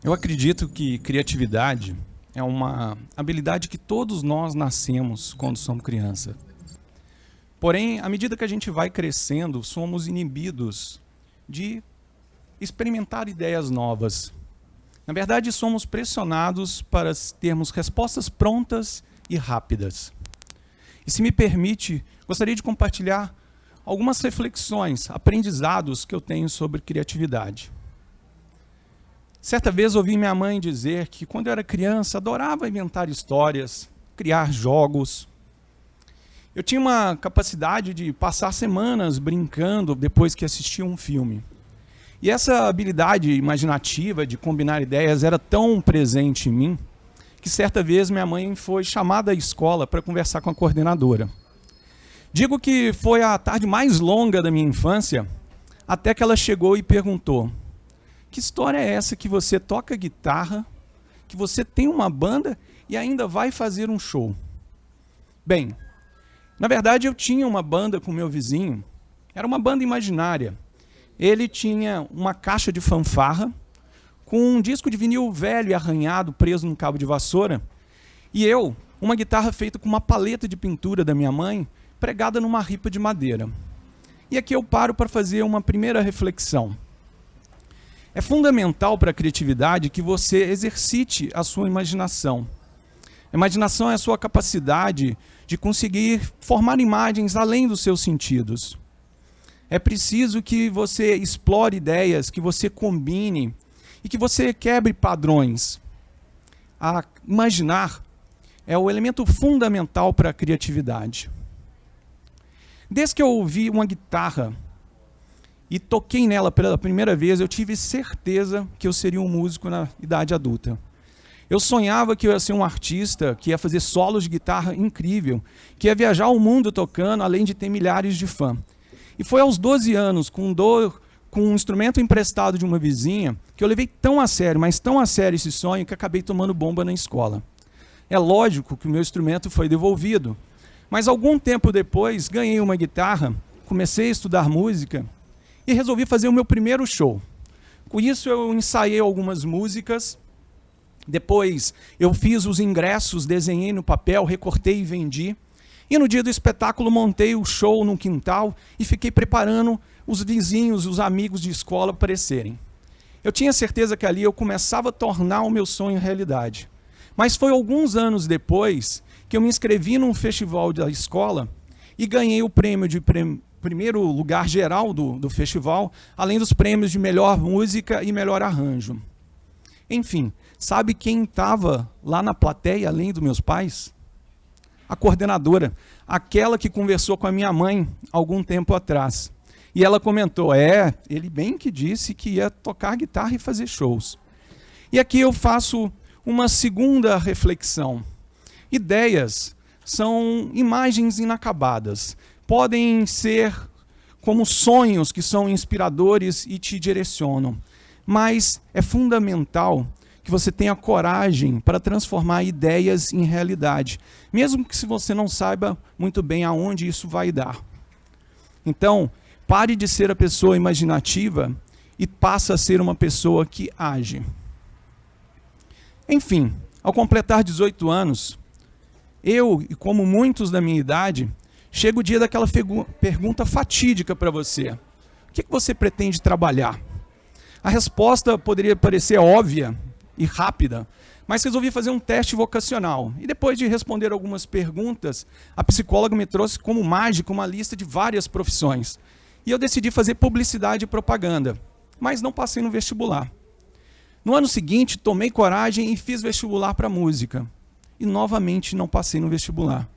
Eu acredito que criatividade é uma habilidade que todos nós nascemos quando somos criança. Porém, à medida que a gente vai crescendo, somos inibidos de experimentar ideias novas. Na verdade, somos pressionados para termos respostas prontas e rápidas. E se me permite, gostaria de compartilhar algumas reflexões, aprendizados que eu tenho sobre criatividade. Certa vez ouvi minha mãe dizer que quando eu era criança adorava inventar histórias, criar jogos. Eu tinha uma capacidade de passar semanas brincando depois que assistia um filme. E essa habilidade imaginativa de combinar ideias era tão presente em mim que certa vez minha mãe foi chamada à escola para conversar com a coordenadora. Digo que foi a tarde mais longa da minha infância, até que ela chegou e perguntou: que história é essa que você toca guitarra, que você tem uma banda e ainda vai fazer um show? Bem, na verdade eu tinha uma banda com meu vizinho, era uma banda imaginária. Ele tinha uma caixa de fanfarra com um disco de vinil velho e arranhado preso num cabo de vassoura, e eu, uma guitarra feita com uma paleta de pintura da minha mãe, pregada numa ripa de madeira. E aqui eu paro para fazer uma primeira reflexão. É fundamental para a criatividade que você exercite a sua imaginação. A imaginação é a sua capacidade de conseguir formar imagens além dos seus sentidos. É preciso que você explore ideias, que você combine e que você quebre padrões. Imaginar é o elemento fundamental para a criatividade. Desde que eu ouvi uma guitarra e toquei nela pela primeira vez, eu tive certeza que eu seria um músico na idade adulta. Eu sonhava que eu ia ser um artista, que ia fazer solos de guitarra incrível, que ia viajar o mundo tocando, além de ter milhares de fãs. E foi aos 12 anos, com um instrumento emprestado de uma vizinha, que eu levei tão a sério, mas tão a sério esse sonho, que acabei tomando bomba na escola. É lógico que o meu instrumento foi devolvido, mas algum tempo depois ganhei uma guitarra, comecei a estudar música, e resolvi fazer o meu primeiro show. Com isso eu ensaiei algumas músicas, depois eu fiz os ingressos, desenhei no papel, recortei e vendi. E no dia do espetáculo montei o show num quintal e fiquei preparando os vizinhos, os amigos de escola aparecerem. Eu tinha certeza que ali eu começava a tornar o meu sonho realidade. Mas foi alguns anos depois que eu me inscrevi num festival da escola e ganhei o prêmio de primeiro lugar geral do festival, além dos prêmios de melhor música e melhor arranjo. Enfim, sabe quem estava lá na plateia, além dos meus pais? A coordenadora, aquela que conversou com a minha mãe algum tempo atrás. E ela comentou, ele bem que disse que ia tocar guitarra e fazer shows. E aqui eu faço uma segunda reflexão. Ideias são imagens inacabadas. Podem ser como sonhos que são inspiradores e te direcionam. Mas é fundamental que você tenha coragem para transformar ideias em realidade, mesmo que se você não saiba muito bem aonde isso vai dar. Então, pare de ser a pessoa imaginativa e passe a ser uma pessoa que age. Enfim, ao completar 18 anos, eu, e como muitos da minha idade, chega o dia daquela pergunta fatídica para você. O que você pretende trabalhar? A resposta poderia parecer óbvia e rápida, mas resolvi fazer um teste vocacional. E depois de responder algumas perguntas, a psicóloga me trouxe como mágica uma lista de várias profissões. E eu decidi fazer publicidade e propaganda, mas não passei no vestibular. No ano seguinte, tomei coragem e fiz vestibular para música. E novamente não passei no vestibular.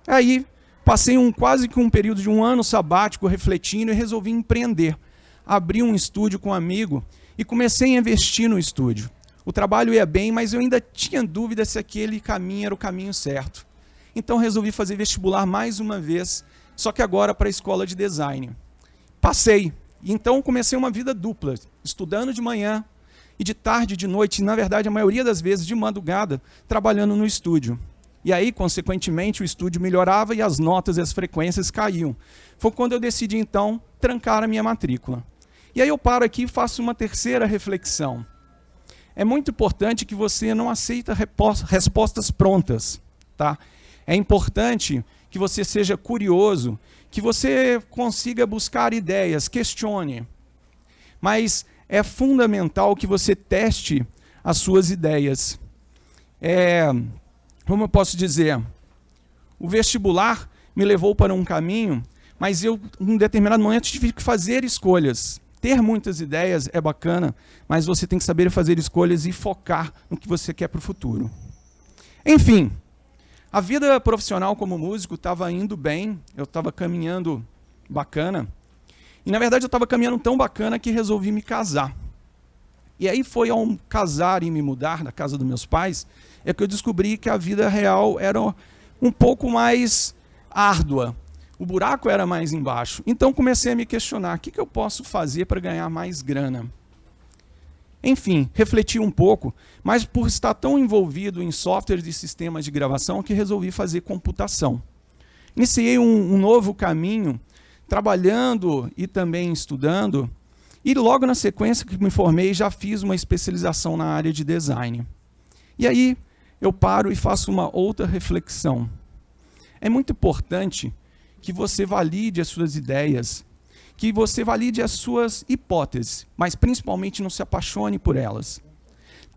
Aí, passei quase que um período de um ano sabático refletindo e resolvi empreender. Abri um estúdio com um amigo e comecei a investir no estúdio. O trabalho ia bem, mas eu ainda tinha dúvida se aquele caminho era o caminho certo. Então resolvi fazer vestibular mais uma vez, só que agora para a escola de design. Passei, e então comecei uma vida dupla, estudando de manhã e de tarde, de noite, e na verdade a maioria das vezes de madrugada, trabalhando no estúdio. E aí, consequentemente, o estúdio melhorava e as notas e as frequências caíam. Foi quando eu decidi, então, trancar a minha matrícula. E aí eu paro aqui e faço uma terceira reflexão. É muito importante que você não aceite respostas prontas. Tá? É importante que você seja curioso, que você consiga buscar ideias, questione. Mas é fundamental que você teste as suas ideias. Como eu posso dizer, o vestibular me levou para um caminho, mas eu, em um determinado momento, tive que fazer escolhas. Ter muitas ideias é bacana, mas você tem que saber fazer escolhas e focar no que você quer para o futuro. Enfim, a vida profissional como músico estava indo bem, eu estava caminhando bacana, e na verdade eu estava caminhando tão bacana que resolvi me casar. E aí foi ao casar e me mudar da casa dos meus pais, é que eu descobri que a vida real era um pouco mais árdua. O buraco era mais embaixo. Então comecei a me questionar, o que eu posso fazer para ganhar mais grana? Enfim, refleti um pouco, mas por estar tão envolvido em softwares e sistemas de gravação que resolvi fazer computação. Iniciei um novo caminho, trabalhando e também estudando, e logo na sequência que me formei já fiz uma especialização na área de design. E aí eu paro e faço uma outra reflexão. É muito importante que você valide as suas ideias, que você valide as suas hipóteses, mas principalmente não se apaixone por elas.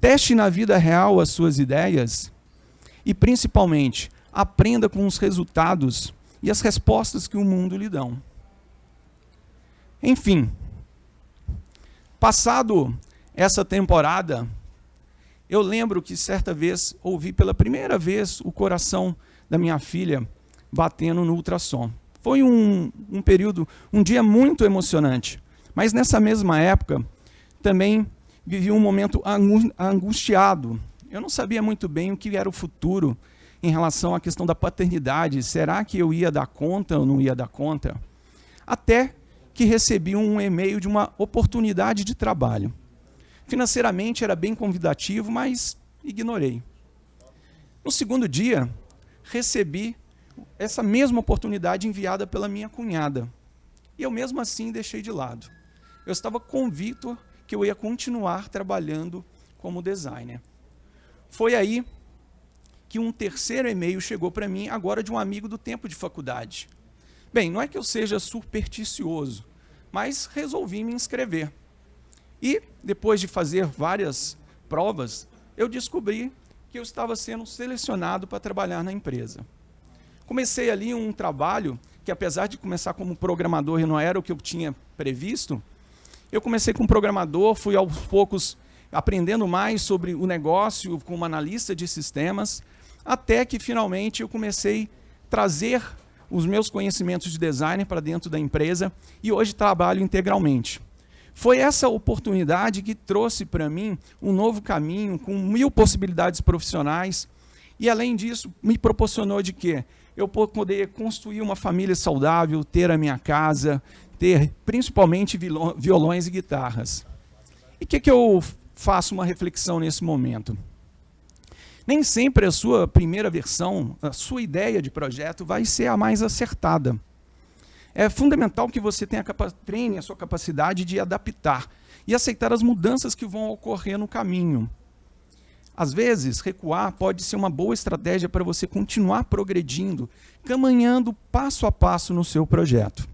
Teste na vida real as suas ideias e, principalmente, aprenda com os resultados e as respostas que o mundo lhe dão. Enfim, passado essa temporada, eu lembro que certa vez ouvi pela primeira vez o coração da minha filha batendo no ultrassom. Foi um período, um dia muito emocionante. Mas nessa mesma época, também vivi um momento angustiado. Eu não sabia muito bem o que era o futuro em relação à questão da paternidade. Será que eu ia dar conta ou não ia dar conta? Até que recebi um e-mail de uma oportunidade de trabalho. Financeiramente era bem convidativo, mas ignorei. No segundo dia, recebi essa mesma oportunidade enviada pela minha cunhada. E eu mesmo assim deixei de lado. Eu estava convicto que eu ia continuar trabalhando como designer. Foi aí que um terceiro e-mail chegou para mim, agora de um amigo do tempo de faculdade. Bem, não é que eu seja supersticioso, mas resolvi me inscrever. E, depois de fazer várias provas, eu descobri que eu estava sendo selecionado para trabalhar na empresa. Comecei ali um trabalho que, apesar de começar como programador e não era o que eu tinha previsto, eu comecei como programador, fui aos poucos aprendendo mais sobre o negócio como analista de sistemas, até que finalmente eu comecei a trazer os meus conhecimentos de design para dentro da empresa e hoje trabalho integralmente. Foi essa oportunidade que trouxe para mim um novo caminho, com 1000 possibilidades profissionais, e além disso me proporcionou de quê? Eu poder construir uma família saudável, ter a minha casa, ter principalmente violões e guitarras. E o que eu faço uma reflexão nesse momento? Nem sempre a sua primeira versão, a sua ideia de projeto vai ser a mais acertada. É fundamental que você treine a sua capacidade de adaptar e aceitar as mudanças que vão ocorrer no caminho. Às vezes, recuar pode ser uma boa estratégia para você continuar progredindo, caminhando passo a passo no seu projeto.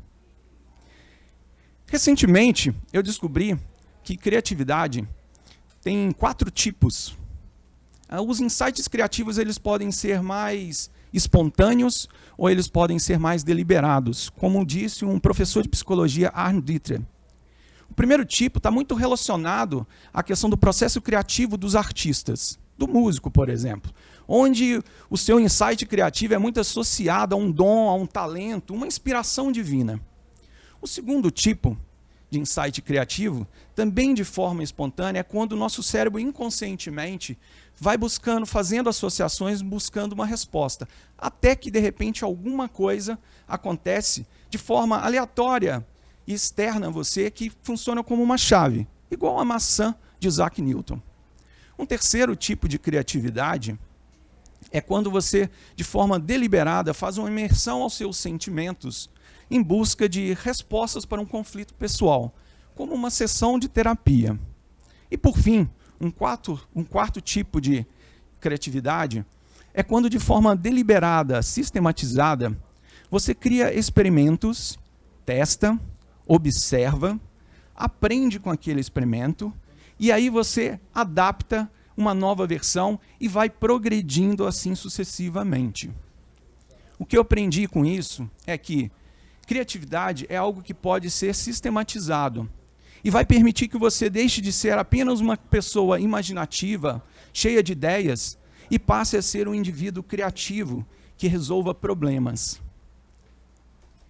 Recentemente, eu descobri que criatividade tem 4 tipos. Os insights criativos eles podem ser mais espontâneos ou eles podem ser mais deliberados, como disse um professor de psicologia, Arne Dietrich. O primeiro tipo está muito relacionado à questão do processo criativo dos artistas, do músico, por exemplo, onde o seu insight criativo é muito associado a um dom, a um talento, uma inspiração divina. O segundo tipo de insight criativo, também de forma espontânea, é quando o nosso cérebro inconscientemente vai buscando, fazendo associações, buscando uma resposta, até que de repente alguma coisa acontece de forma aleatória e externa a você que funciona como uma chave, igual a maçã de Isaac Newton. Um terceiro tipo de criatividade é quando você, de forma deliberada, faz uma imersão aos seus sentimentos em busca de respostas para um conflito pessoal, como uma sessão de terapia. E, por fim, um quarto tipo de criatividade é quando, de forma deliberada, sistematizada, você cria experimentos, testa, observa, aprende com aquele experimento, e aí você adapta uma nova versão e vai progredindo assim sucessivamente. O que eu aprendi com isso é que criatividade é algo que pode ser sistematizado e vai permitir que você deixe de ser apenas uma pessoa imaginativa, cheia de ideias, e passe a ser um indivíduo criativo que resolva problemas.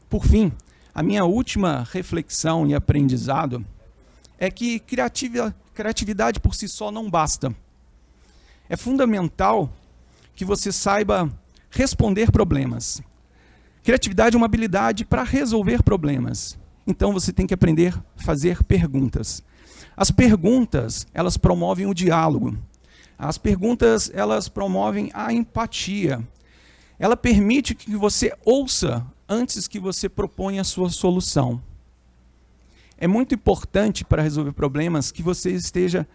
Por fim, a minha última reflexão e aprendizado é que criatividade por si só não basta. É fundamental que você saiba responder problemas. Criatividade é uma habilidade para resolver problemas. Então você tem que aprender a fazer perguntas. As perguntas, elas promovem o diálogo. As perguntas, elas promovem a empatia. Ela permite que você ouça antes que você proponha a sua solução. É muito importante para resolver problemas que você esteja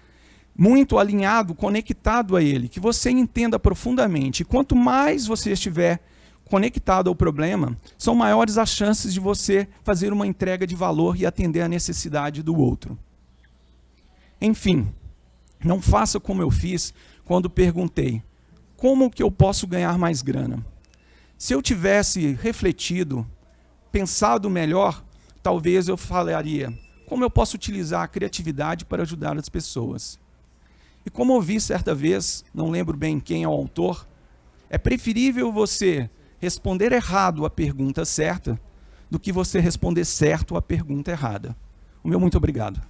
muito alinhado, conectado a ele, que você entenda profundamente. E quanto mais você estiver conectado ao problema, são maiores as chances de você fazer uma entrega de valor e atender a necessidade do outro. Enfim, não faça como eu fiz quando perguntei: como que eu posso ganhar mais grana? Se eu tivesse refletido, pensado melhor, talvez eu falaria: como eu posso utilizar a criatividade para ajudar as pessoas? E como ouvi certa vez, não lembro bem quem é o autor, é preferível você responder errado a pergunta certa do que você responder certo a pergunta errada. O meu muito obrigado.